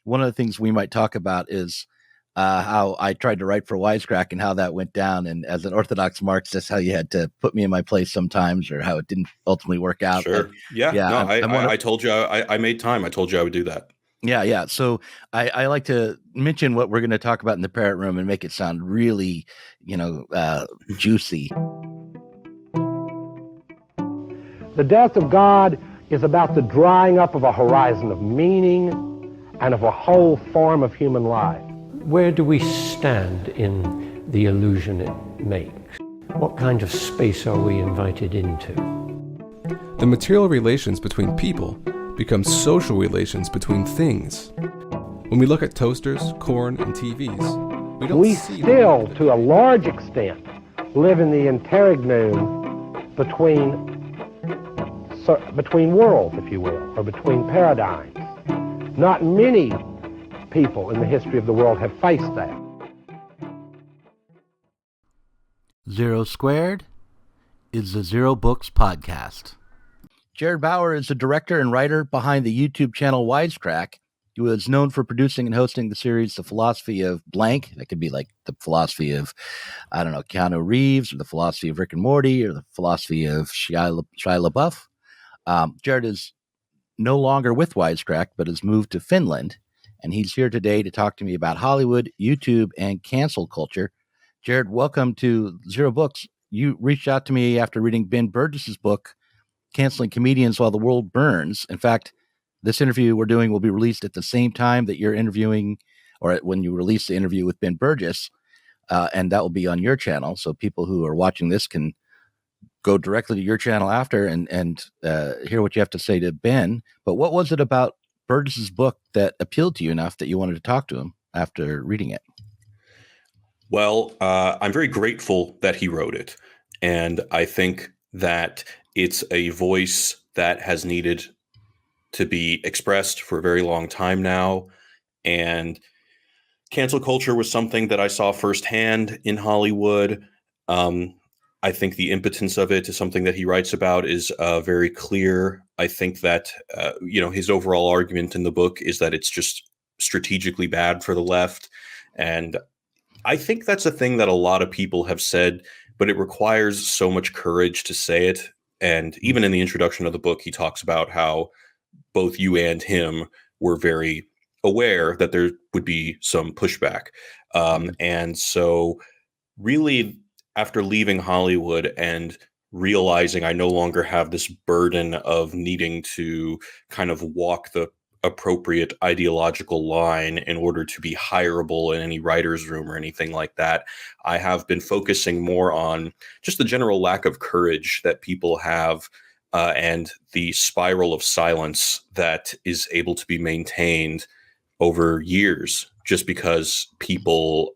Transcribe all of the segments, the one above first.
one of the things we might talk about is how I tried to write for Wisecrack and how that went down. And as an Orthodox Marxist, how you had to put me in my place sometimes, or how it didn't ultimately work out. Sure. But yeah. No, I told you I made time. I told you I would do that. Yeah. So I like to mention what we're going to talk about in the Parrot Room and make it sound really, juicy. The death of God is about the drying up of a horizon of meaning and of a whole form of human life. Where do we stand in the illusion it makes? What kind of space are we invited into? The material relations between people become social relations between things. When we look at toasters, corn, and TVs, we still, to a large extent, live in the interregnum between worlds, if you will, or between paradigms. Not many people in the history of the world have faced that. Zero Squared is the Zero Books podcast. Jared Bauer is the director and writer behind the YouTube channel Wisecrack. He was known for producing and hosting the series The Philosophy of Blank. That could be like the philosophy of, Keanu Reeves, or the philosophy of Rick and Morty, or the philosophy of Shia LaBeouf. Jared is no longer with Wisecrack, but has moved to Finland, and he's here today to talk to me about Hollywood, YouTube, and cancel culture. Jared, welcome to Zero Books. You reached out to me after reading Ben Burgis's book, Canceling Comedians While the World Burns. In fact, this interview we're doing will be released at the same time that you're interviewing, or when you release the interview with Ben Burgis, and that will be on your channel. So people who are watching this can go directly to your channel after and hear what you have to say to Ben. But what was it about Burgis's book that appealed to you enough that you wanted to talk to him after reading it? Well, I'm very grateful that he wrote it. And I think that it's a voice that has needed to be expressed for a very long time now. And cancel culture was something that I saw firsthand in Hollywood. I think the impotence of it is something that he writes about is very clear. I think that, his overall argument in the book is that it's just strategically bad for the left. And I think that's a thing that a lot of people have said, but it requires so much courage to say it. And even in the introduction of the book, he talks about how both you and him were very aware that there would be some pushback. And so really, after leaving Hollywood and realizing I no longer have this burden of needing to kind of walk the appropriate ideological line in order to be hireable in any writer's room or anything like that, I have been focusing more on just the general lack of courage that people have and the spiral of silence that is able to be maintained over years just because people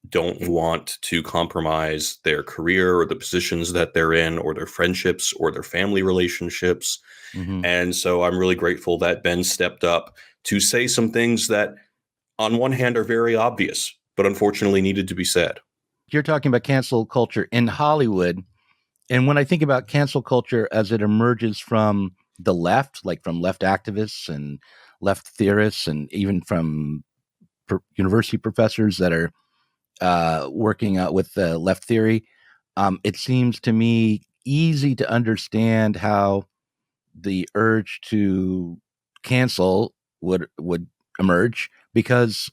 don't want to compromise their career or the positions that they're in or their friendships or their family relationships. Mm-hmm. And so I'm really grateful that Ben stepped up to say some things that on one hand are very obvious, but unfortunately needed to be said. You're talking about cancel culture in Hollywood. And when I think about cancel culture as it emerges from the left, like from left activists and left theorists, and even from university professors that are working with left theory, it seems to me easy to understand how the urge to cancel would emerge, because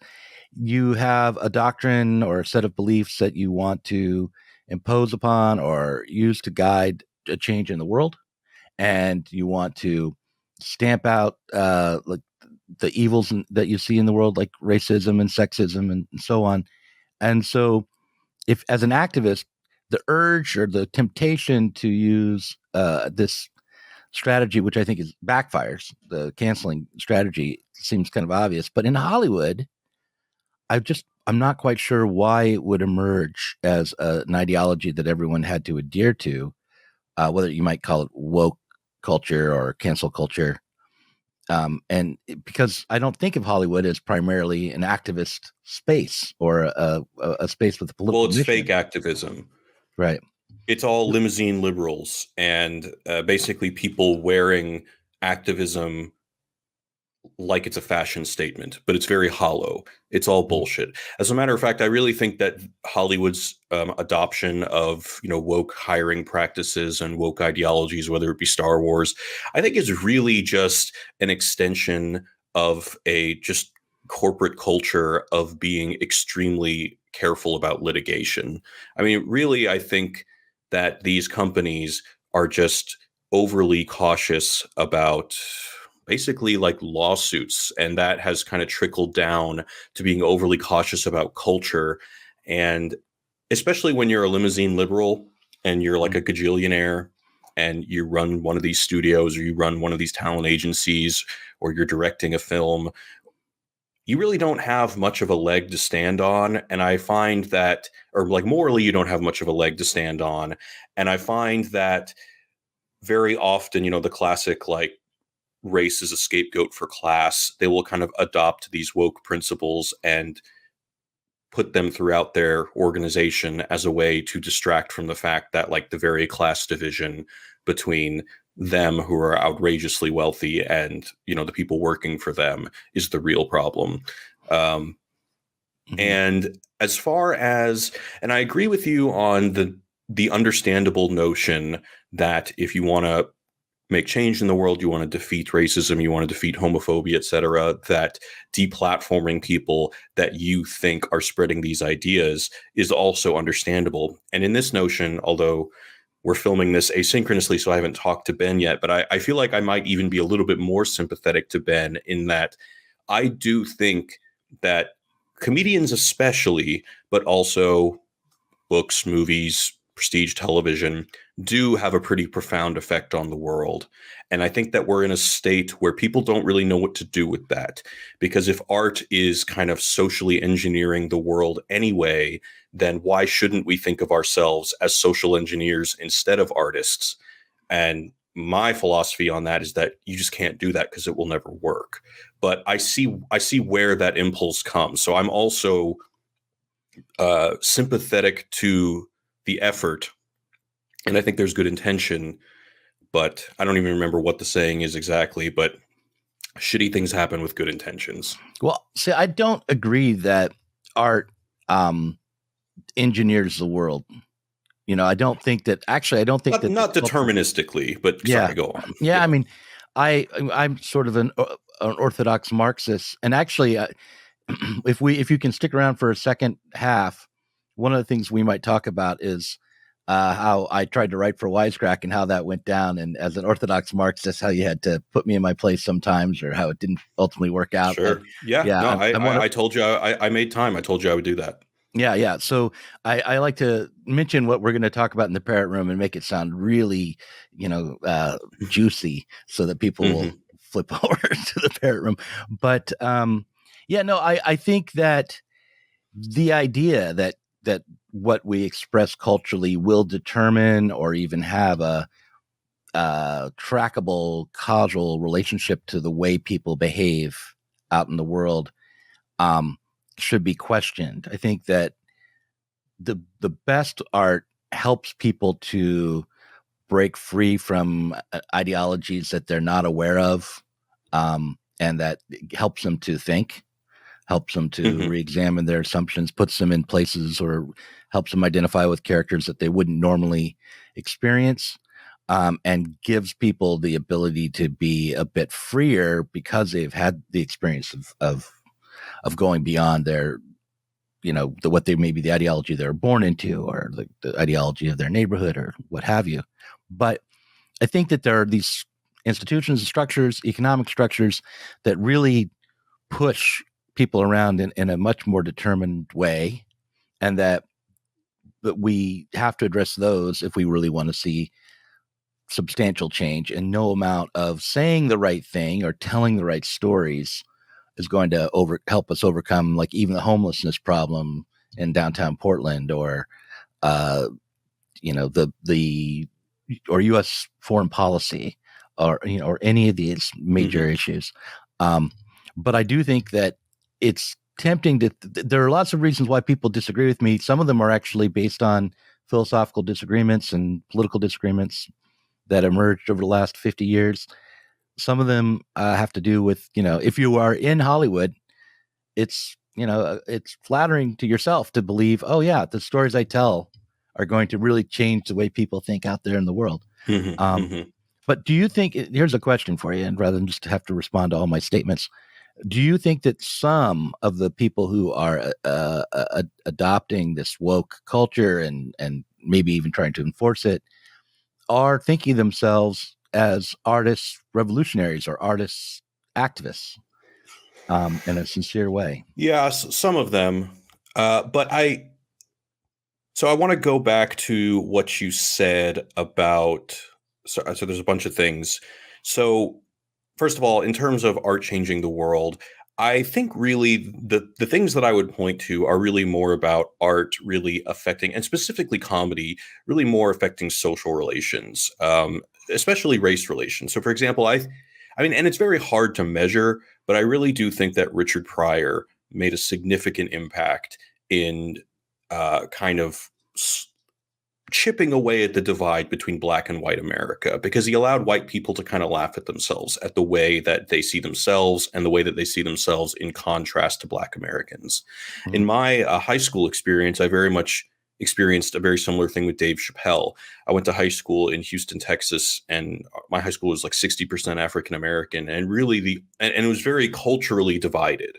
you have a doctrine or a set of beliefs that you want to impose upon or use to guide a change in the world, and you want to stamp out like the evils that you see in the world, like racism and sexism and so on. And so if, as an activist, the urge or the temptation to use this strategy, which I think backfires, the canceling strategy, seems kind of obvious. But in Hollywood, I'm not quite sure why it would emerge as an ideology that everyone had to adhere to, whether you might call it woke culture or cancel culture. Because I don't think of Hollywood as primarily an activist space or a space with a political Well, it's mission. fake activism. Right. It's all limousine liberals and basically people wearing activism like it's a fashion statement, but it's very hollow. It's all bullshit. As a matter of fact, I really think that Hollywood's adoption of woke hiring practices and woke ideologies, whether it be Star Wars, I think is really just an extension of a just corporate culture of being extremely careful about litigation. I mean, really, I think that these companies are just overly cautious about basically like lawsuits, and that has kind of trickled down to being overly cautious about culture. And especially when you're a limousine liberal and you're like a gajillionaire and you run one of these studios or you run one of these talent agencies or you're directing a film, you really don't have much of a leg to stand on. And I find that, or like morally, you don't have much of a leg to stand on. And I find that very often, the classic like race is a scapegoat for class, they will kind of adopt these woke principles and put them throughout their organization as a way to distract from the fact that like the very class division between them who are outrageously wealthy and the people working for them is the real problem. And as far as, and I agree with you on the understandable notion that if you want to make change in the world, you want to defeat racism, you want to defeat homophobia, etc., that deplatforming people that you think are spreading these ideas is also understandable. And in this notion, although we're filming this asynchronously, so I haven't talked to Ben yet, but I feel like I might even be a little bit more sympathetic to Ben in that I do think that comedians especially, but also books, movies, prestige television, do have a pretty profound effect on the world. And I think that we're in a state where people don't really know what to do with that. Because if art is kind of socially engineering the world anyway, then why shouldn't we think of ourselves as social engineers instead of artists? And my philosophy on that is that you just can't do that because it will never work. But I see where that impulse comes. So I'm also sympathetic to the effort, and I think there's good intention, but I don't even remember what the saying is exactly, but shitty things happen with good intentions. Well, see, I don't agree that art engineers the world. I don't think that, actually, I don't think that. Not deterministically, but yeah. Sorry, go on. Yeah, I mean, I'm sort of an orthodox Marxist, and actually, if you can stick around for a second half, one of the things we might talk about is how I tried to write for Wisecrack and how that went down. And as an orthodox Marxist, how you had to put me in my place sometimes, or how it didn't ultimately work out. Sure. But, yeah. No, I told you I made time. I told you I would do that. Yeah. So I like to mention what we're going to talk about in the parrot room and make it sound really, juicy so that people will flip over to the parrot room. But I think that the idea that what we express culturally will determine or even have a trackable causal relationship to the way people behave out in the world should be questioned. I think that the best art helps people to break free from ideologies that they're not aware of, and that helps them to think, helps them to re-examine their assumptions, puts them in places, or helps them identify with characters that they wouldn't normally experience, and gives people the ability to be a bit freer because they've had the experience of going beyond their, what they maybe the ideology they were born into, or the ideology of their neighborhood, or what have you. But I think that there are these institutions and structures, economic structures, that really push people around in a much more determined way, and that we have to address those if we really want to see substantial change. And no amount of saying the right thing or telling the right stories is going to help us overcome, like, even the homelessness problem in downtown Portland, or or U.S. foreign policy, or or any of these major issues. But I do think that it's tempting there are lots of reasons why people disagree with me. Some of them are actually based on philosophical disagreements and political disagreements that emerged over the last 50 years. some of them have to do with, if you are in Hollywood, it's, it's flattering to yourself to believe, oh yeah, the stories I tell are going to really change the way people think out there in the world. But do you think, here's a question for you, and rather than just have to respond to all my statements, do you think that some of the people who are adopting this woke culture and maybe even trying to enforce it are thinking themselves as artists revolutionaries or artists activists in a sincere way? Yes, some of them. But I want to go back to what you said about, so there's a bunch of things. So first of all, in terms of art changing the world, I think really the things that I would point to are really more about art really affecting, and specifically comedy, really more affecting social relations, especially race relations. So for example, I mean, and it's very hard to measure, but I really do think that Richard Pryor made a significant impact in kind of chipping away at the divide between Black and white America, because he allowed white people to kind of laugh at themselves, at the way that they see themselves and the way that they see themselves in contrast to Black Americans. Mm-hmm. In my high school experience, I very much experienced a very similar thing with Dave Chappelle. I went to high school in Houston, Texas, and my high school was like 60% African American, and really and it was very culturally divided,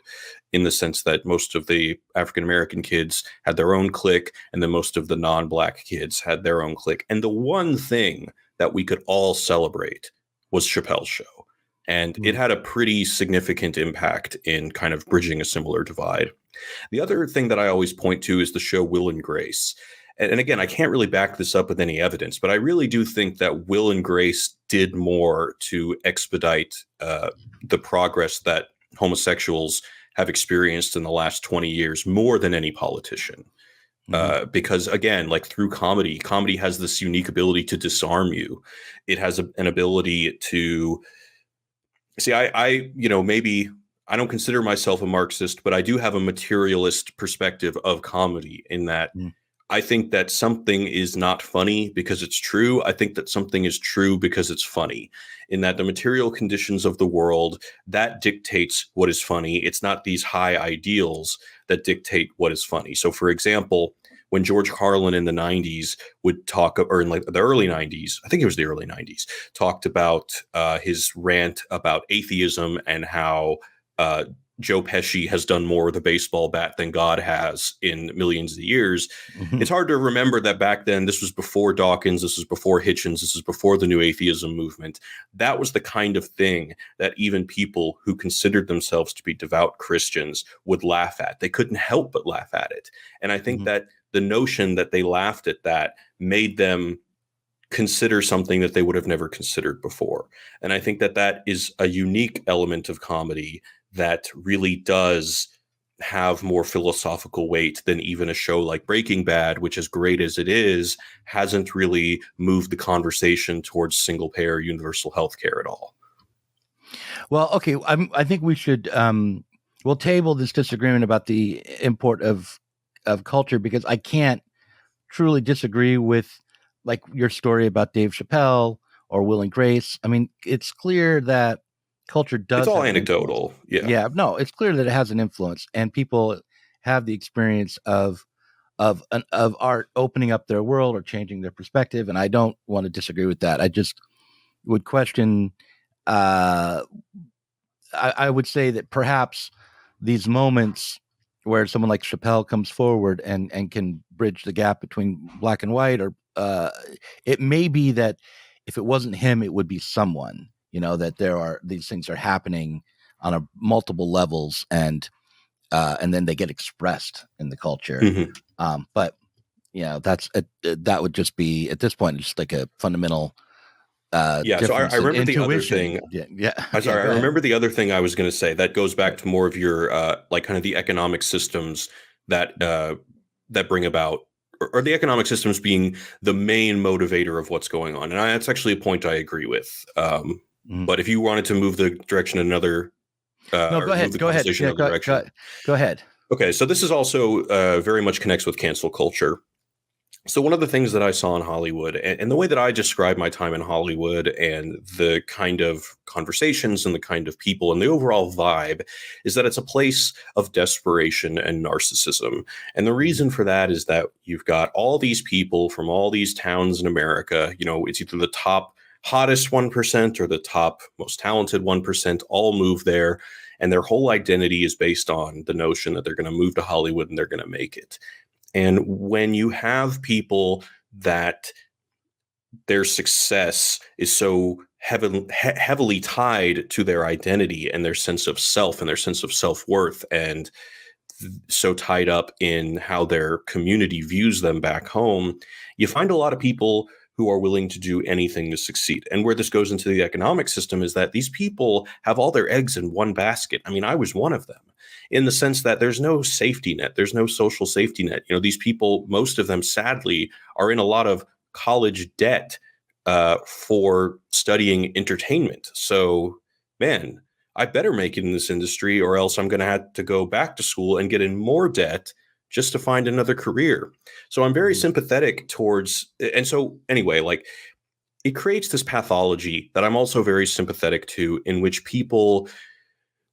in the sense that most of the African American kids had their own clique, and then most of the non-Black kids had their own clique. And the one thing that we could all celebrate was Chappelle's show. And it had a pretty significant impact in kind of bridging a similar divide. The other thing that I always point to is the show Will and Grace. And again, I can't really back this up with any evidence, but I really do think that Will and Grace did more to expedite the progress that homosexuals have experienced in the last 20 years, more than any politician. Because again, like through comedy has this unique ability to disarm you. It has an ability to see, I maybe I don't consider myself a Marxist, but I do have a materialist perspective of comedy, in that I think that something is not funny because it's true. I think that something is true because it's funny, in that the material conditions of the world, that dictates what is funny. It's not these high ideals that dictate what is funny. So for example, when George Carlin in the 90s would talk, or in like the early 90s, I think it was the early 90s, talked about his rant about atheism and how Joe Pesci has done more with a baseball bat than God has in millions of years. It's hard to remember that back then, this was before Dawkins, this was before Hitchens, this was before the new atheism movement. That was the kind of thing that even people who considered themselves to be devout Christians would laugh at. They couldn't help but laugh at it. And I think that the notion that they laughed at that made them consider something that they would have never considered before. And I think that that is a unique element of comedy that really does have more philosophical weight than even a show like Breaking Bad, which, as great as it is, hasn't really moved the conversation towards single payer universal healthcare at all. Well, okay. I think we should, we'll table this disagreement about the import of culture, because I can't truly disagree with like your story about Dave Chappelle or Will and Grace. I mean, it's clear that culture does. It's all anecdotal. Yeah. No, it's clear that it has an influence, and people have the experience of art opening up their world or changing their perspective. And I don't want to disagree with that. I just would question. I would say that perhaps these moments where someone like Chappelle comes forward and can bridge the gap between black and white, or it may be that if it wasn't him, it would be someone. That these things are happening on a multiple levels, and then they get expressed in the culture. But that would just be, at this point, just like a fundamental. So I remember the other thing. I'm sorry. I remember the other thing I was going to say that goes back to more of your like kind of the economic systems that bring about, or the economic systems being the main motivator of what's going on. And that's actually a point I agree with. But if you wanted to move the direction another, no, go ahead. Go ahead. Yeah, go ahead. Okay, so this is also very much connects with cancel culture. So one of the things that I saw in Hollywood, and the way that I describe my time in Hollywood and the kind of conversations and the kind of people and the overall vibe, is that it's a place of desperation and narcissism. And the reason for that is that you've got all these people from all these towns in America. It's either the top hottest 1% or the top most talented 1% all move there. And their whole identity is based on the notion that they're going to move to Hollywood and they're going to make it. And when you have people that their success is so heavily tied to their identity and their sense of self and their sense of self-worth, and so tied up in how their community views them back home, you find a lot of people who are willing to do anything to succeed. And where this goes into the economic system is that these people have all their eggs in one basket. I mean, I was one of them, in the sense that there's no safety net. There's no social safety net. These people, most of them, sadly, are in a lot of college debt for studying entertainment. So, man, I better make it in this industry, or else I'm going to have to go back to school and get in more debt just to find another career. So I'm very sympathetic towards, and so anyway, like, it creates this pathology that I'm also very sympathetic to, in which people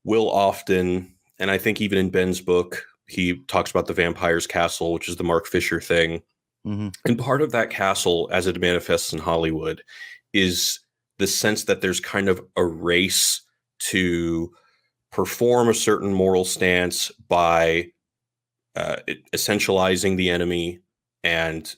will often, and I think even in Ben's book, he talks about the vampire's castle, which is the Mark Fisher thing. Mm-hmm. And part of that castle, as it manifests in Hollywood, is the sense that there's kind of a race to perform a certain moral stance by essentializing the enemy, and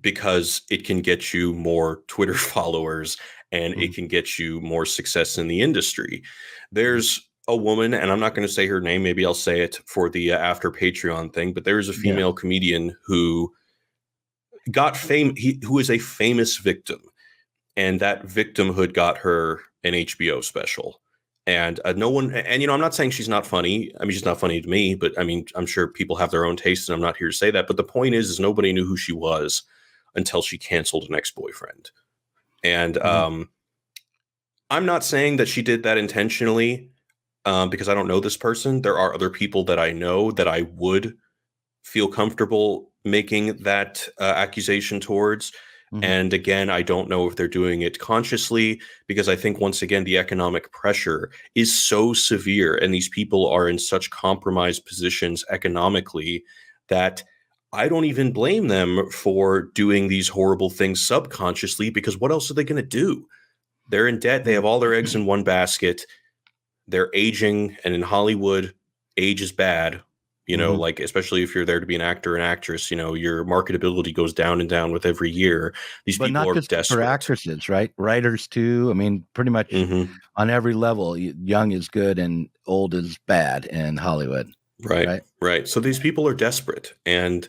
because it can get you more Twitter followers and it can get you more success in the industry. There's a woman, and I'm not going to say her name, maybe I'll say it for the after Patreon thing, but there's a female comedian who got fame, who is a famous victim, and that victimhood got her an HBO special. And no one, and I'm not saying she's not funny. I mean, she's not funny to me, but I mean, I'm sure people have their own taste, and I'm not here to say that. But the point is nobody knew who she was until she canceled an ex-boyfriend. And I'm not saying that she did that intentionally, because I don't know this person. There are other people that I know that I would feel comfortable making that accusation towards. And again, I don't know if they're doing it consciously, because I think, once again, the economic pressure is so severe and these people are in such compromised positions economically that I don't even blame them for doing these horrible things subconsciously, because what else are they going to do? They're in debt. They have all their eggs in one basket. They're aging. And in Hollywood, age is bad. Like, especially if you're there to be an actor and actress, your marketability goes down and down with every year. These people not are just desperate. For actresses, right? Writers too. I mean, pretty much on every level, young is good and old is bad in Hollywood. Right. So these people are desperate. And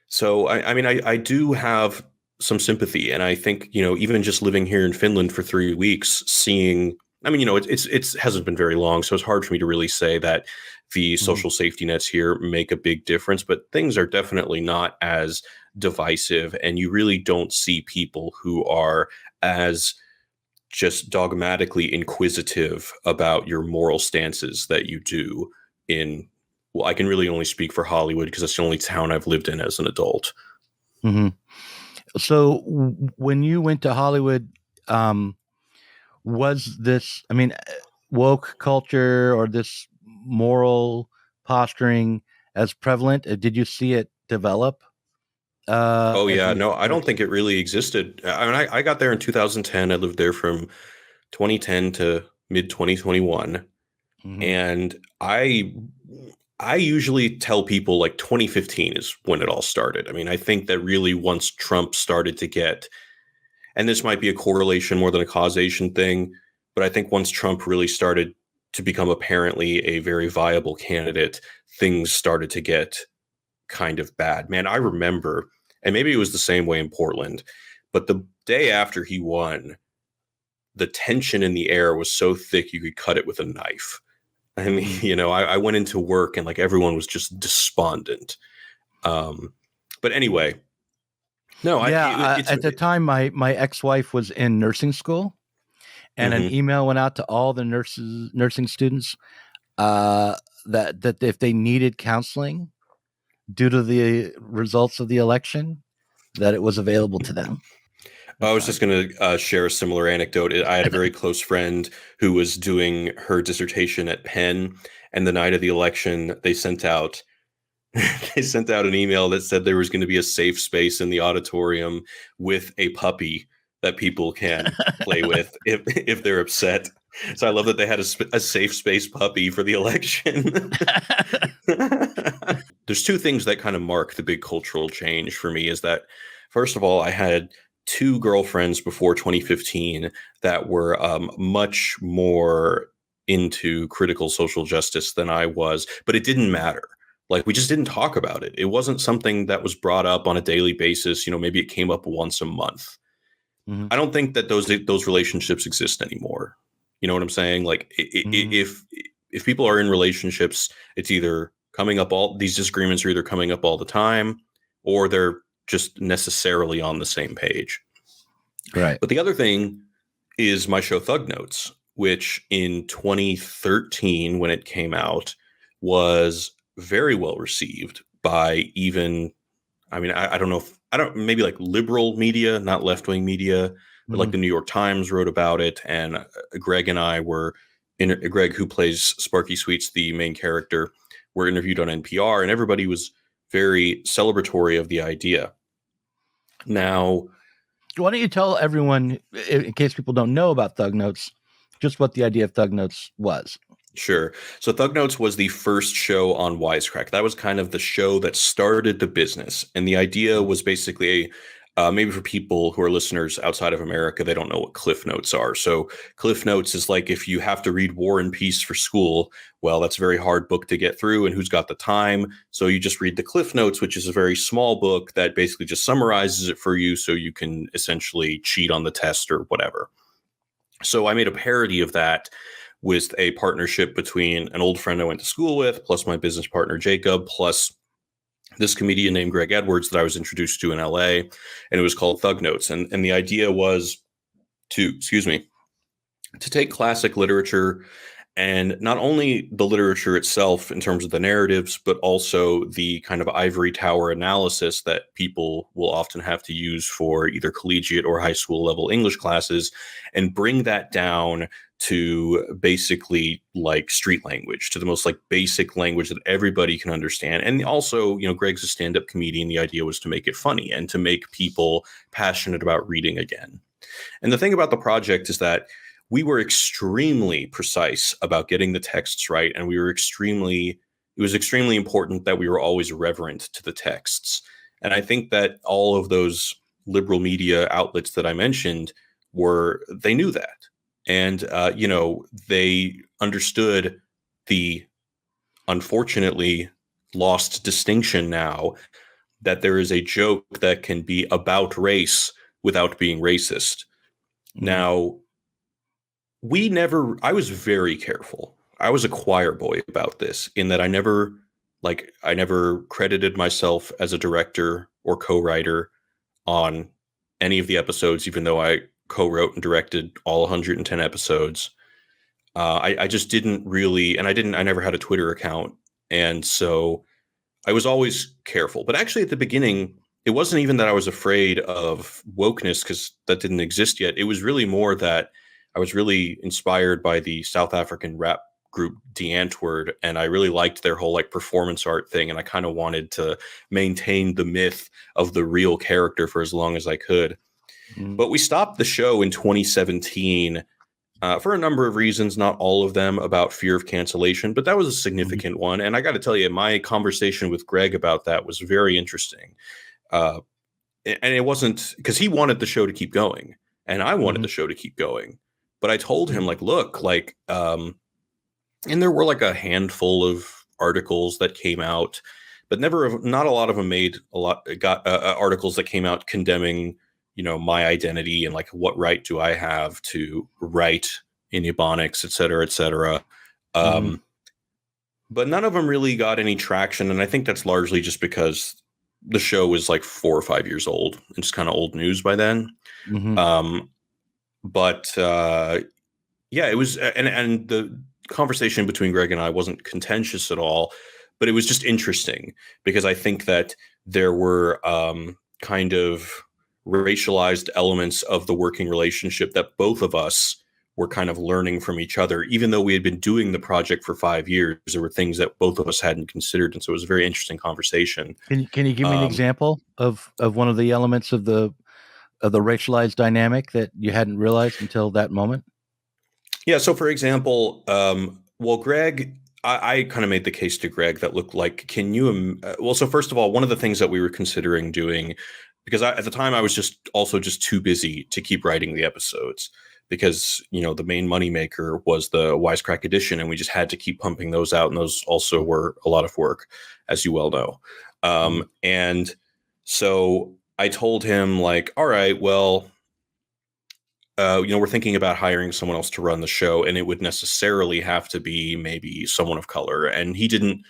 so, I do have some sympathy. And I think, even just living here in Finland for 3 weeks, seeing, it hasn't been very long, so it's hard for me to really say that the social safety nets here make a big difference, but things are definitely not as divisive, and you really don't see people who are as just dogmatically inquisitive about your moral stances that you do in, well, I can really only speak for Hollywood because it's the only town I've lived in as an adult. So when you went to Hollywood, was this, woke culture or this moral posturing as prevalent? Did you see it develop? No, I don't think it really existed. I got there in 2010. I lived there from 2010 to mid 2021. And I usually tell people, like, 2015 is when it all started. I think that really once Trump started to get, and this might be a correlation more than a causation thing, but I think once Trump really started to become apparently a very viable candidate, things started to get kind of bad. Man, I remember, and maybe it was the same way in Portland, but the day after he won, the tension in the air was so thick you could cut it with a knife. I went into work and, like, everyone was just despondent. But anyway, no, at the time, my ex-wife was in nursing school, and an email went out to all the nursing students that if they needed counseling due to the results of the election, that it was available to them. I was just going to share a similar anecdote. I had a very close friend who was doing her dissertation at Penn, and the night of the election, they sent out an email that said there was going to be a safe space in the auditorium with a puppy that people can play with if they're upset. So I love that they had a safe space puppy for the election. There's two things that kind of mark the big cultural change for me. Is that, first of all, I had two girlfriends before 2015 that were much more into critical social justice than I was, but it didn't matter. Like, we just didn't talk about it. It wasn't something that was brought up on a daily basis. Maybe it came up once a month. Mm-hmm. I don't think that those relationships exist anymore. You know what I'm saying? Like, if people are in relationships, it's either coming up these disagreements are either coming up all the time, or they're just necessarily on the same page. Right. But the other thing is my show Thug Notes, which in 2013, when it came out, was very well received by maybe like liberal media, not left-wing media, but like the New York Times wrote about it. And Greg and I Greg, who plays Sparky Sweets, the main character, were interviewed on NPR, and everybody was very celebratory of the idea. Now, why don't you tell everyone, in case people don't know about Thug Notes, just what the idea of Thug Notes was? Sure. So Thug Notes was the first show on Wisecrack. That was kind of the show that started the business. And the idea was basically, maybe for people who are listeners outside of America, they don't know what Cliff Notes are. So Cliff Notes is like, if you have to read War and Peace for school, well, that's a very hard book to get through, and who's got the time? So you just read the Cliff Notes, which is a very small book that basically just summarizes it for you so you can essentially cheat on the test or whatever. So I made a parody of that with a partnership between an old friend I went to school with, plus my business partner, Jacob, plus this comedian named Greg Edwards that I was introduced to in LA, and it was called Thug Notes. And the idea was to take classic literature, and not only the literature itself in terms of the narratives, but also the kind of ivory tower analysis that people will often have to use for either collegiate or high school level English classes, and bring that down to basically like street language, to the most like basic language that everybody can understand. And also, Greg's a stand-up comedian. The idea was to make it funny and to make people passionate about reading again. And the thing about the project is that we were extremely precise about getting the texts right. And it was extremely important that we were always reverent to the texts. And I think that all of those liberal media outlets that I mentioned they knew that. And, they understood the unfortunately lost distinction now that there is a joke that can be about race without being racist. Mm-hmm. Now, I was very careful. I was a choir boy about this, in that I never credited myself as a director or co-writer on any of the episodes, even though I co-wrote and directed all 110 episodes. I just didn't really, and I never had a Twitter account. And so I was always careful. But actually at the beginning, it wasn't even that I was afraid of wokeness, because that didn't exist yet. It was really more that I was really inspired by the South African rap group D'Antwoord, and I really liked their whole like performance art thing. And I kind of wanted to maintain the myth of the real character for as long as I could. But we stopped the show in 2017 for a number of reasons, not all of them about fear of cancellation, but that was a significant one. And I got to tell you, my conversation with Greg about that was very interesting. And it wasn't because he wanted the show to keep going, and I wanted the show to keep going. But I told him, like, look, like, and there were like a handful of articles that came out, but not a lot of them got articles that came out condemning, my identity and like, what right do I have to write in Ebonics, et cetera, et cetera. But none of them really got any traction. And I think that's largely just because the show was like 4 or 5 years old and just kind of old news by then. Yeah, it was, and the conversation between Greg and I wasn't contentious at all, but it was just interesting because I think that there were kind of racialized elements of the working relationship that both of us were kind of learning from each other. Even though we had been doing the project for 5 years, there were things that both of us hadn't considered. And so it was a very interesting conversation. Can you give me an example of one of the elements of the racialized dynamic that you hadn't realized until that moment? Yeah. So, for example, well, Greg, I kind of made the case to Greg that looked like, can you, well, so first of all, one of the things that we were considering doing, because at the time I was just too busy to keep writing the episodes, because, you know, the main moneymaker was the Wisecrack edition, and we just had to keep pumping those out. And those also were a lot of work, as you well know. And so I told him, like, all right, well, you know, we're thinking about hiring someone else to run the show, and it would necessarily have to be maybe someone of color. And he didn't,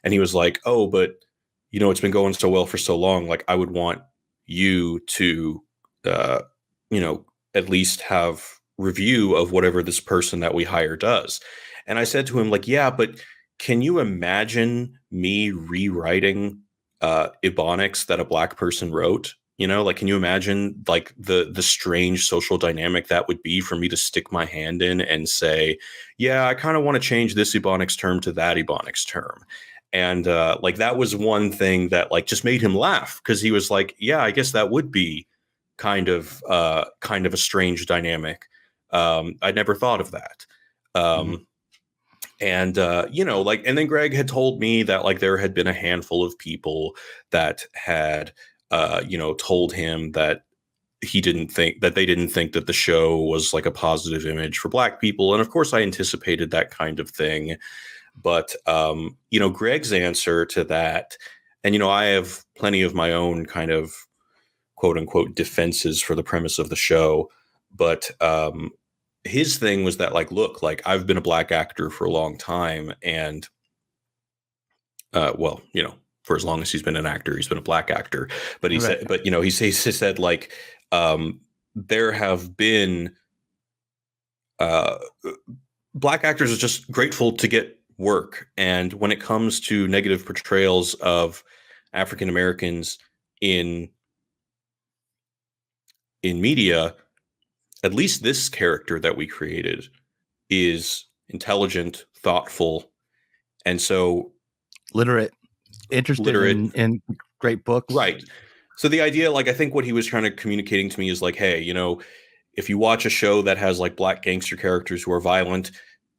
and he was like, oh, but, you know, it's been going so well for so long. Like, I would want you to, you know, at least have review of whatever this person that we hire does. And I said to him, like, yeah, but can you imagine me rewriting Ebonics that a Black person wrote? You know, like, can you imagine like the strange social dynamic that would be for me to stick my hand in and say, yeah, I kind of want to change this Ebonics term to that Ebonics term. And like, that was one thing that like just made him laugh, because he was like, yeah, I guess that would be kind of a strange dynamic. I'd never thought of that. And, you know, like, and then Greg had told me that like there had been a handful of people that had, you know, told him that they didn't think that the show was like a positive image for Black people. And of course I anticipated that kind of thing. But, you know, Greg's answer to that, and, you know, I have plenty of my own kind of quote unquote defenses for the premise of the show. But, his thing was that, like, look, like, I've been a Black actor for a long time, and, well, you know, for as long as he's been an actor, he's been a Black actor. But he said, but, you know, he said like, there have been, Black actors are just grateful to get work. And when it comes to negative portrayals of African Americans in media, at least this character that we created is intelligent, thoughtful, and so interested in great books. Right. So the idea, like, I think what he was trying to communicating to me is like, hey, you know, if you watch a show that has like Black gangster characters who are violent,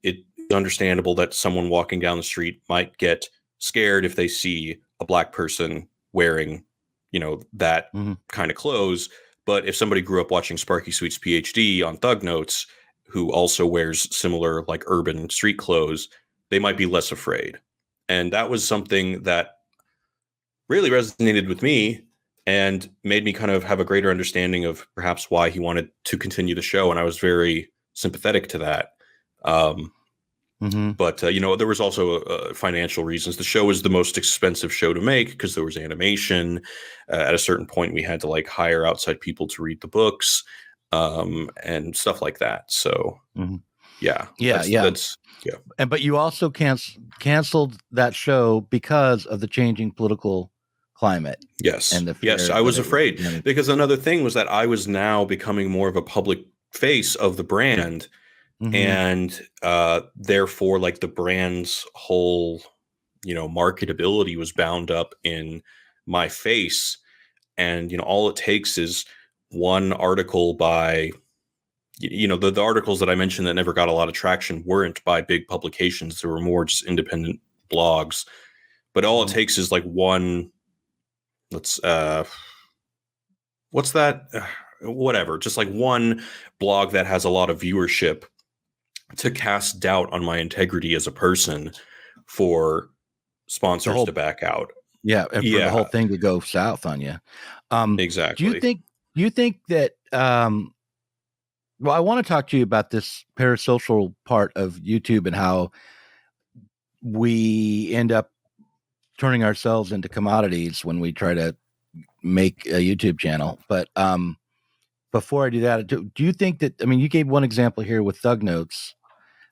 it's understandable that someone walking down the street might get scared if they see a Black person wearing, you know, that kind of clothes. But if somebody grew up watching Sparky Sweet's PhD on Thug Notes, who also wears similar like urban street clothes, they might be less afraid. And that was something that really resonated with me and made me kind of have a greater understanding of perhaps why he wanted to continue the show. And I was very sympathetic to that. But, you know, there was also financial reasons. The show was the most expensive show to make because there was animation. At a certain point, we had to like hire outside people to read the books and stuff like that. So, yeah. But you also canceled that show because of the changing political climate. Yes. And yes, I was afraid because another thing was that I was now becoming more of a public face of the brand. And therefore, like, the brand's whole, you know, marketability was bound up in my face. And, you know, all it takes is one article by, you know, the articles that I mentioned that never got a lot of traction weren't by big publications. There were more just independent blogs. But all it takes is like one, what's that? Whatever. Just like one blog that has a lot of viewership to cast doubt on my integrity as a person for sponsors to back out. Yeah. And for the whole thing to go south on you. Exactly. Do you think that, well, I want to talk to you about this parasocial part of YouTube and how we end up turning ourselves into commodities when we try to make a YouTube channel. But before I do that, do you think that, I mean, you gave one example here with Thug Notes,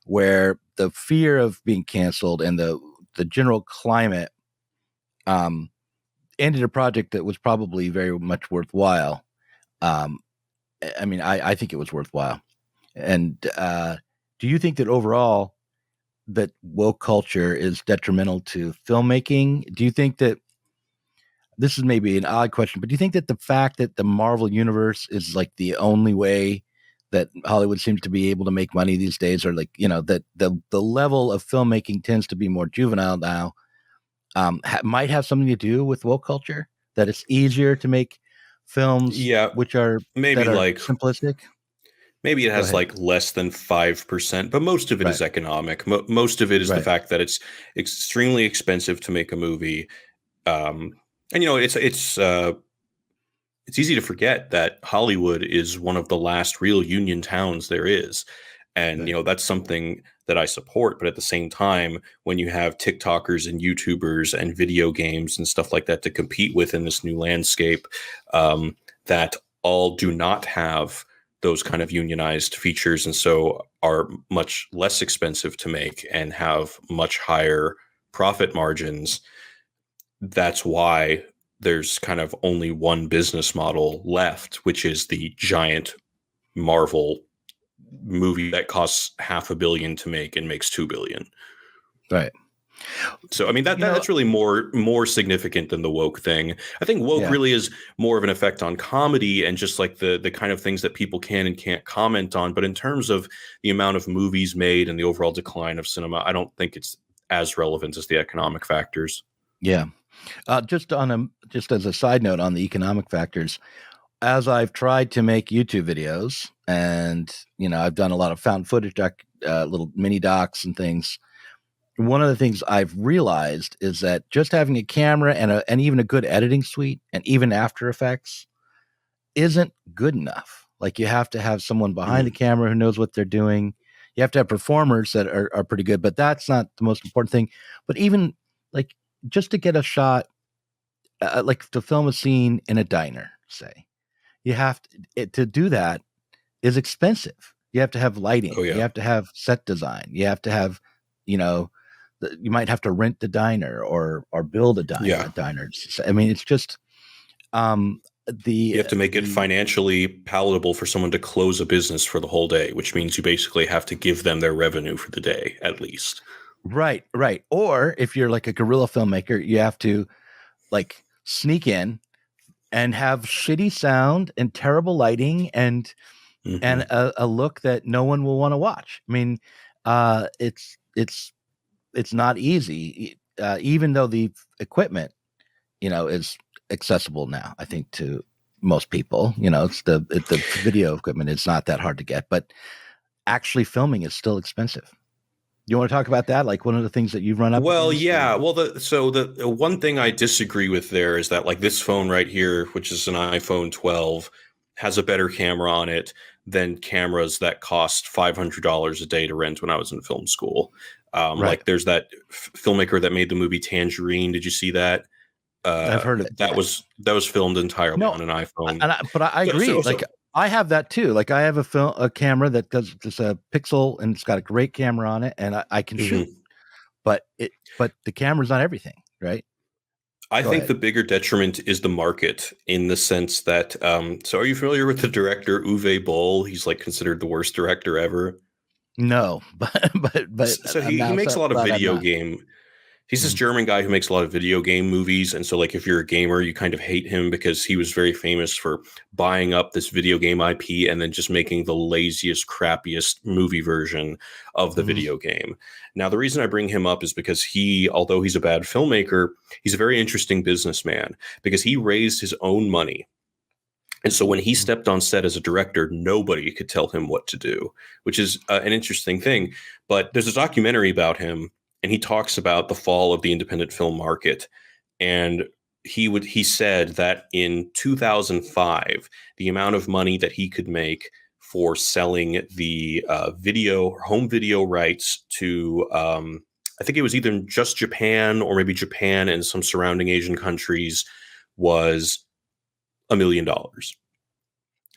where the fear of being canceled and the general climate ended a project that was probably very much worthwhile. Um, I mean, I think it was worthwhile. And do you think that overall that woke culture is detrimental to filmmaking? Do you think that this is maybe an odd question, but do you think that the fact that the Marvel universe is like the only way that Hollywood seems to be able to make money these days, or like, that the level of filmmaking tends to be more juvenile now, might have something to do with woke culture, that it's easier to make films Yeah, that maybe are like simplistic? maybe it Go has ahead. like less than 5%, but most of it is Right. economic. Most of it is the Right. fact that it's extremely expensive to make a movie. And it's easy to forget that Hollywood is one of the last real union towns there is. And, Right. that's something that I support. But at the same time, when you have TikTokers and YouTubers and video games and stuff like that to compete with in this new landscape, that all do not have those kind of unionized features, and so are much less expensive to make and have much higher profit margins. That's why there's kind of only one business model left, which is the giant Marvel movie that costs $500 million to make and makes $2 billion. Right. So, I mean, that's really more significant than the woke thing. I think woke Yeah. really is more of an effect on comedy and just like the kind of things that people can and can't comment on. But in terms of the amount of movies made and the overall decline of cinema, I don't think it's as relevant as the economic factors. Yeah. Just as a side note on the economic factors, as I've tried to make YouTube videos, and I've done a lot of found footage, little mini docs and things. One of the things I've realized is that just having a camera and even a good editing suite and even After Effects isn't good enough. Like, you have to have someone behind the camera who knows what they're doing. You have to have performers that are pretty good, but that's not the most important thing. But even like just to get a shot, like to film a scene in a diner, say, you have to do that is expensive. You have to have lighting. Oh, yeah. You have to have set design. You have to have, you might have to rent the diner or build a diner. Yeah. I mean, it's just you have to make it financially palatable for someone to close a business for the whole day, which means you basically have to give them their revenue for the day at least. Right. Or if you're like a guerrilla filmmaker, you have to like sneak in and have shitty sound and terrible lighting and a look that no one will want to watch. I mean, it's not easy, even though the equipment, is accessible now, I think, to most people. It's the video equipment. It's not that hard to get, but actually filming is still expensive. You want to talk about that? Like, one of the things that you've run up Well, against? yeah. Well, the one thing I disagree with there is that like this phone right here, which is an iPhone 12, has a better camera on it than cameras that cost $500 a day to rent when I was in film school. Right. Like there's that filmmaker that made the movie Tangerine. Did you see that? I've heard of that. Was filmed entirely on an iPhone. But I agree. I have that too. Like, I have a camera that does just a Pixel, and it's got a great camera on it, and I can shoot. But the camera's not everything, right? I think the bigger detriment is the market, in the sense that, so are you familiar with the director Uwe Boll? He's like considered the worst director ever. No, but so he makes a lot of video game. He's this German guy who makes a lot of video game movies. And so like, if you're a gamer, you kind of hate him because he was very famous for buying up this video game IP and then just making the laziest, crappiest movie version of the video game. Now, the reason I bring him up is because although he's a bad filmmaker, he's a very interesting businessman because he raised his own money. And so when he stepped on set as a director, nobody could tell him what to do, which is an interesting thing. But there's a documentary about him, and he talks about the fall of the independent film market. And he said that in 2005, the amount of money that he could make for selling the home video rights to, I think it was either just Japan or maybe Japan and some surrounding Asian countries, was $1 million.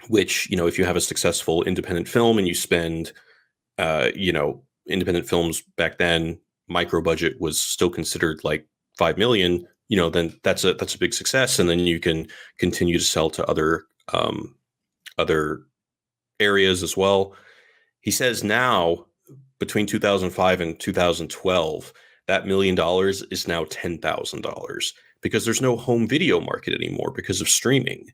Which, if you have a successful independent film and you spend, independent films back then, micro budget was still considered like $5 million. then that's a big success, and then you can continue to sell to other areas as well. He says now, between 2005 and 2012, that $1 million is now $10,000 because there's no home video market anymore because of streaming.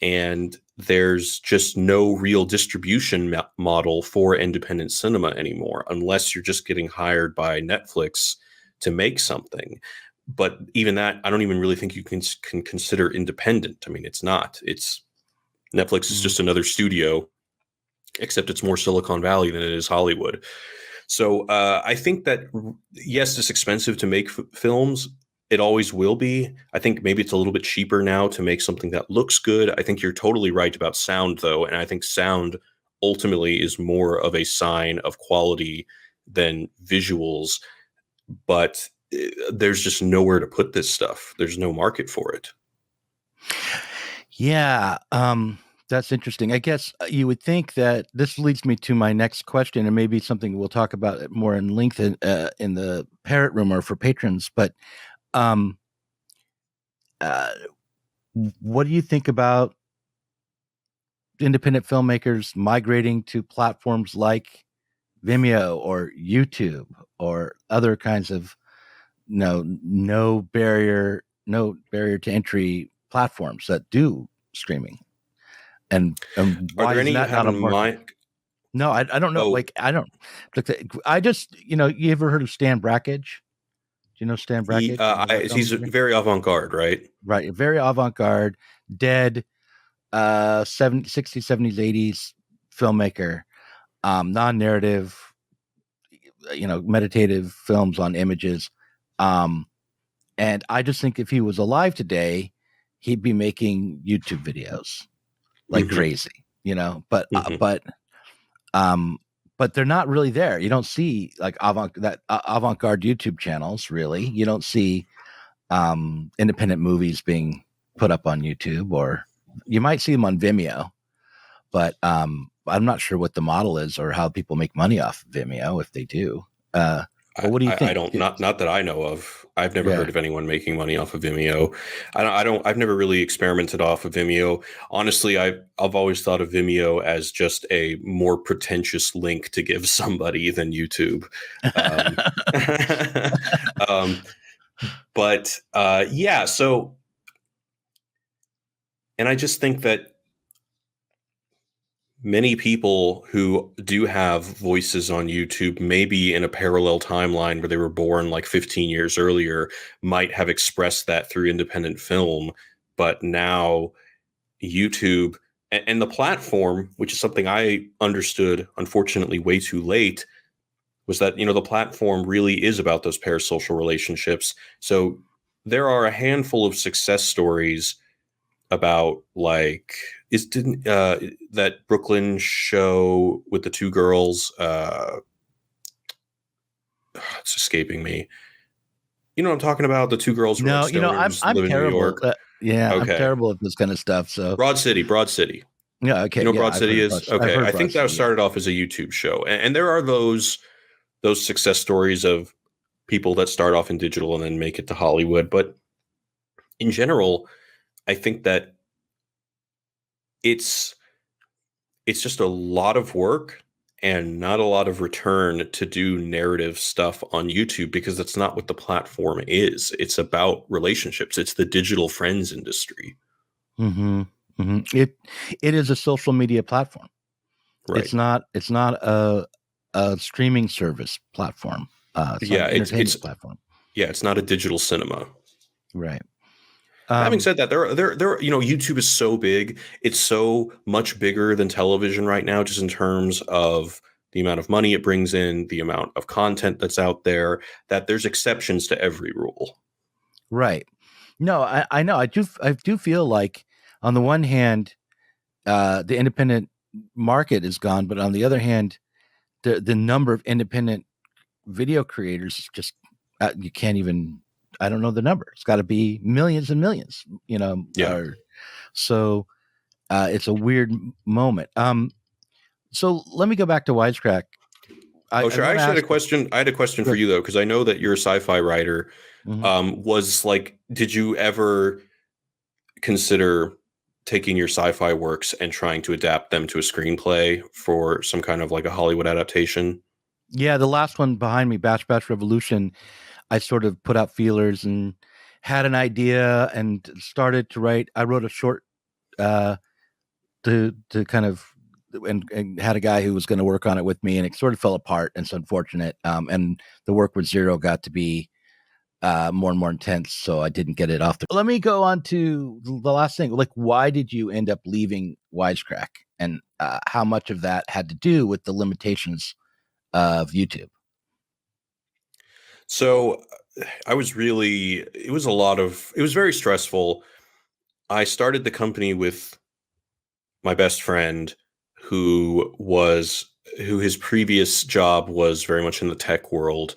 And there's just no real distribution model for independent cinema anymore, unless you're just getting hired by Netflix to make something. But even that, I don't even really think you can consider independent. I mean, it's not. It's Netflix is just another studio, except it's more Silicon Valley than it is Hollywood. So I think that, yes, it's expensive to make films. It always will be. I think maybe it's a little bit cheaper now to make something that looks good. I think you're totally right about sound, though. And I think sound ultimately is more of a sign of quality than visuals. But there's just nowhere to put this stuff. There's no market for it. Yeah. That's interesting. I guess you would think that this leads me to my next question, and maybe something we'll talk about more in length in the Parrot Room or for patrons. But what do you think about independent filmmakers migrating to platforms like Vimeo or YouTube or other kinds of no barrier to entry platforms that do streaming? And why Are there any you have in mind? No, I don't know. Like, I just, you ever heard of Stan Brakhage? Do you know Stan Brakhage? He's very avant-garde, right? Right. Very avant-garde, dead, 60s, 70s, 80s filmmaker, non-narrative, meditative films on images. And I just think if he was alive today, he'd be making YouTube videos like crazy, but they're not really there. You don't see like avant-garde YouTube channels, really. You don't see independent movies being put up on YouTube, or you might see them on Vimeo, but I'm not sure what the model is or how people make money off Vimeo, if they do. But what do you think? I don't, not that I know of. I've never heard of anyone making money off of Vimeo. I've never really experimented off of Vimeo. Honestly, I've always thought of Vimeo as just a more pretentious link to give somebody than YouTube. But yeah, so, and I just think that many people who do have voices on YouTube, maybe in a parallel timeline where they were born like 15 years earlier, might have expressed that through independent film. But now YouTube and the platform, which is something I understood, unfortunately, way too late, was that, the platform really is about those parasocial relationships. So there are a handful of success stories about that Brooklyn show with the two girls, it's escaping me. You know what I'm talking about? The two girls who I'm live terrible. in New York. Okay. I'm terrible at this kind of stuff. So Broad City. Yeah, okay. You know Broad City is? Okay. I think that started off as a YouTube show. And there are those success stories of people that start off in digital and then make it to Hollywood. But in general, I think that it's just a lot of work and not a lot of return to do narrative stuff on YouTube, because that's not what the platform is. It's about relationships. It's the digital friends industry. It is a social media platform. Right. It's not a streaming service platform. It's platform. Yeah, it's not a digital cinema. Right. Having said that, there, YouTube is so big. It's so much bigger than television right now, just in terms of the amount of money it brings in, the amount of content that's out there, that there's exceptions to every rule. Right. No, I know. I do feel like, on the one hand, the independent market is gone, but on the other hand, the number of independent video creators is just you can't even. I don't know the number. It's got to be millions and millions, Yeah. So it's a weird moment. So let me go back to Wisecrack. Oh, sure. I actually had a question. I had a question for Sure. you though, because I know that you're a sci-fi writer. Was like, did you ever consider taking your sci-fi works and trying to adapt them to a screenplay for some kind of like a Hollywood adaptation? Yeah, the last one behind me, Batch Batch Revolution, I sort of put out feelers and had an idea and started to write. I wrote a short uh, to kind of and had a guy who was going to work on it with me, and it sort of fell apart. And it's unfortunate. And the work with Zero got to be more and more intense, so I didn't get it off. Let me go on to the last thing. Like, why did you end up leaving Wisecrack, and how much of that had to do with the limitations of YouTube? So it was very stressful. I started the company with my best friend who his previous job was very much in the tech world,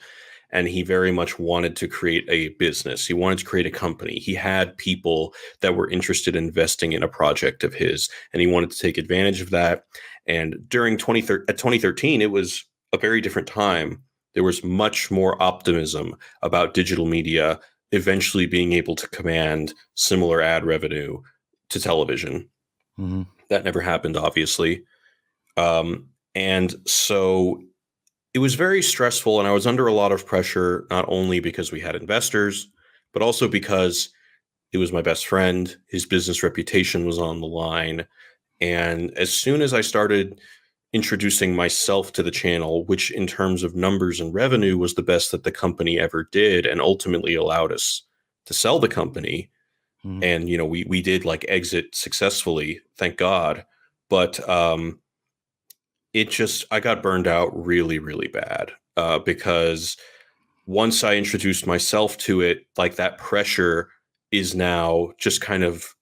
and he very much wanted to create a business. He wanted to create a company. He had people that were interested in investing in a project of his, and he wanted to take advantage of that. And during 2013, it was a very different time. There was much more optimism about digital media eventually being able to command similar ad revenue to television. Mm-hmm. That never happened, obviously. And so it was very stressful, and I was under a lot of pressure, not only because we had investors, but also because it was my best friend. His business reputation was on the line. And as soon as I started introducing myself to the channel, which in terms of numbers and revenue was the best that the company ever did and ultimately allowed us to sell the company. Mm-hmm. And, we did like exit successfully, thank God. But I got burned out really, really bad because once I introduced myself to it, like that pressure is now just kind of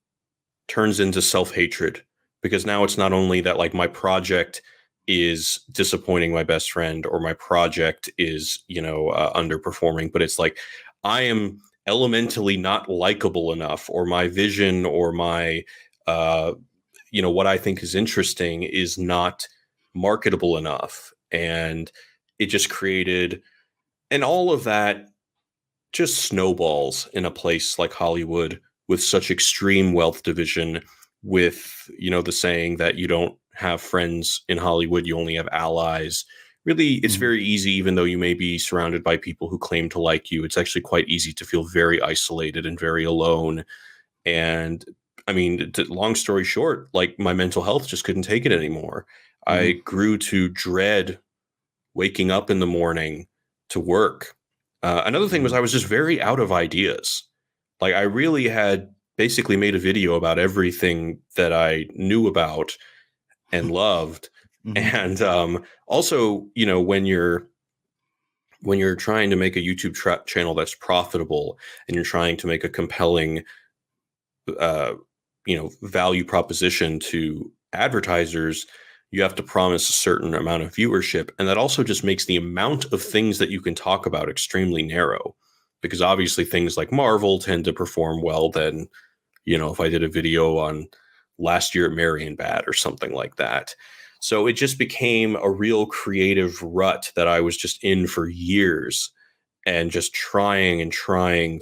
turns into self-hatred, because now it's not only that like my project is disappointing my best friend or my project is, underperforming, but it's like I am elementally not likable enough, or my vision or my, what I think is interesting is not marketable enough. And it just created, and all of that just snowballs in a place like Hollywood with such extreme wealth division, with, the saying that you don't have friends in Hollywood, you only have allies. Really, it's very easy, even though you may be surrounded by people who claim to like you, it's actually quite easy to feel very isolated and very alone. And I mean, long story short, like my mental health just couldn't take it anymore. I grew to dread waking up in the morning to work. Another thing was I was just very out of ideas. Like I really had basically made a video about everything that I knew about and loved. And also, when you're trying to make a YouTube channel that's profitable, and you're trying to make a compelling, value proposition to advertisers, you have to promise a certain amount of viewership. And that also just makes the amount of things that you can talk about extremely narrow, because obviously things like Marvel tend to perform well than, if I did a video on last year at Marion Bad or something like that. So it just became a real creative rut that I was just in for years, and just trying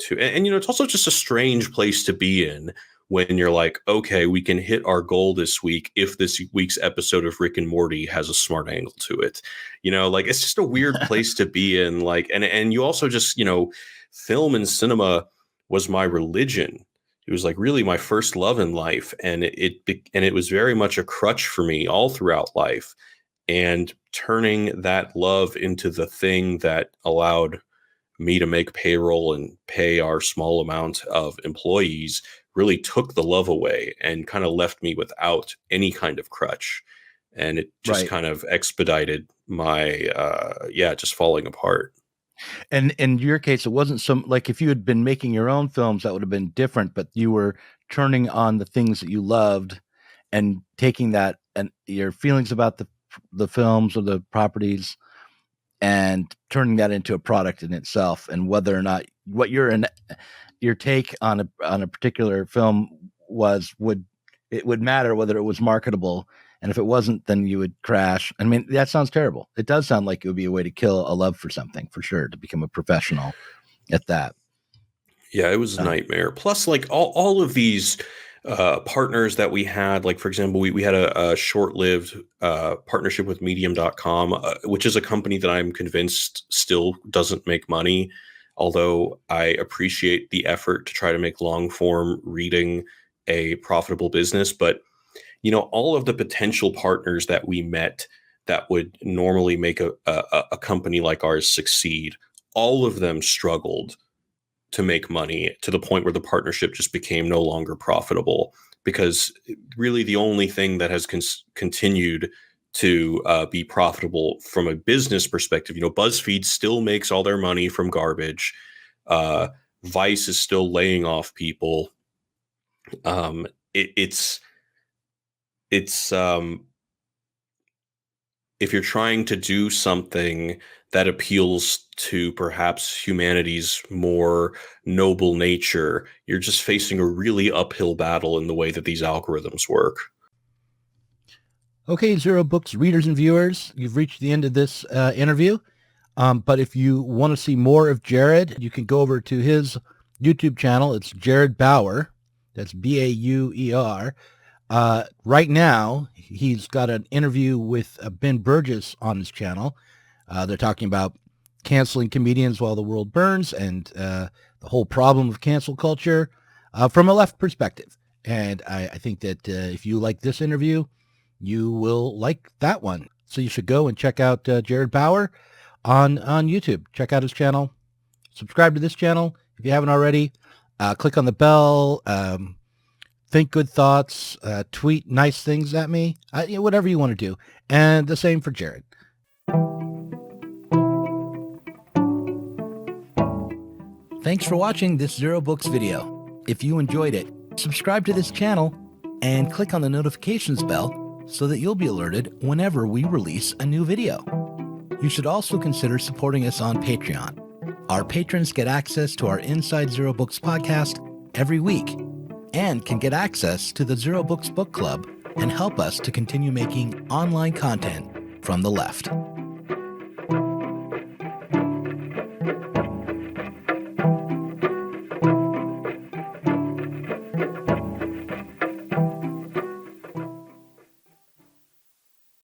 to, and it's also just a strange place to be in when you're like, okay, we can hit our goal this week if this week's episode of Rick and Morty has a smart angle to it. Like it's just a weird place to be in. Like, and you also just, film and cinema was my religion. It was like really my first love in life. And it was very much a crutch for me all throughout life. And turning that love into the thing that allowed me to make payroll and pay our small amount of employees really took the love away and kind of left me without any kind of crutch. And it just kind of expedited my, just falling apart. And in your case, it wasn't some, like if you had been making your own films, that would have been different, but you were turning on the things that you loved and taking that and your feelings about the films or the properties and turning that into a product in itself. And whether or not what your take on a particular film would matter whether it was marketable. And if it wasn't, then you would crash. I mean, that sounds terrible. It does sound like it would be a way to kill a love for something, for sure, to become a professional at that. Yeah, it was a nightmare. Plus, like all of these partners that we had, like, for example, we had a short-lived partnership with medium.com, which is a company that I'm convinced still doesn't make money, although I appreciate the effort to try to make long-form reading a profitable business. But, you know, all of the potential partners that we met that would normally make a company like ours succeed, all of them struggled to make money, to the point where the partnership just became no longer profitable, because really the only thing that has continued to be profitable from a business perspective, you know, BuzzFeed still makes all their money from garbage. Vice is still laying off people. It's if you're trying to do something that appeals to perhaps humanity's more noble nature, you're just facing a really uphill battle in the way that these algorithms work. Okay, Zero Books readers and viewers, you've reached the end of this interview. But if you want to see more of Jared, you can go over to his YouTube channel. It's Jared Bauer. That's Bauer. Right now, he's got an interview with Ben Burgis on his channel. They're talking about canceling comedians while the world burns and the whole problem of cancel culture from a left perspective. And I think that if you like this interview, you will like that one. So you should go and check out Jared Bauer on YouTube. Check out his channel. Subscribe to this channel if you haven't already. Click on the bell. Think good thoughts. Tweet nice things at me. Whatever you want to do. And the same for Jared. Thanks for watching this Zero Books video. If you enjoyed it, subscribe to this channel and click on the notifications bell so that you'll be alerted whenever we release a new video. You should also consider supporting us on Patreon. Our patrons get access to our Inside Zero Books podcast every week and can get access to the Zero Books Book Club and help us to continue making online content from the left.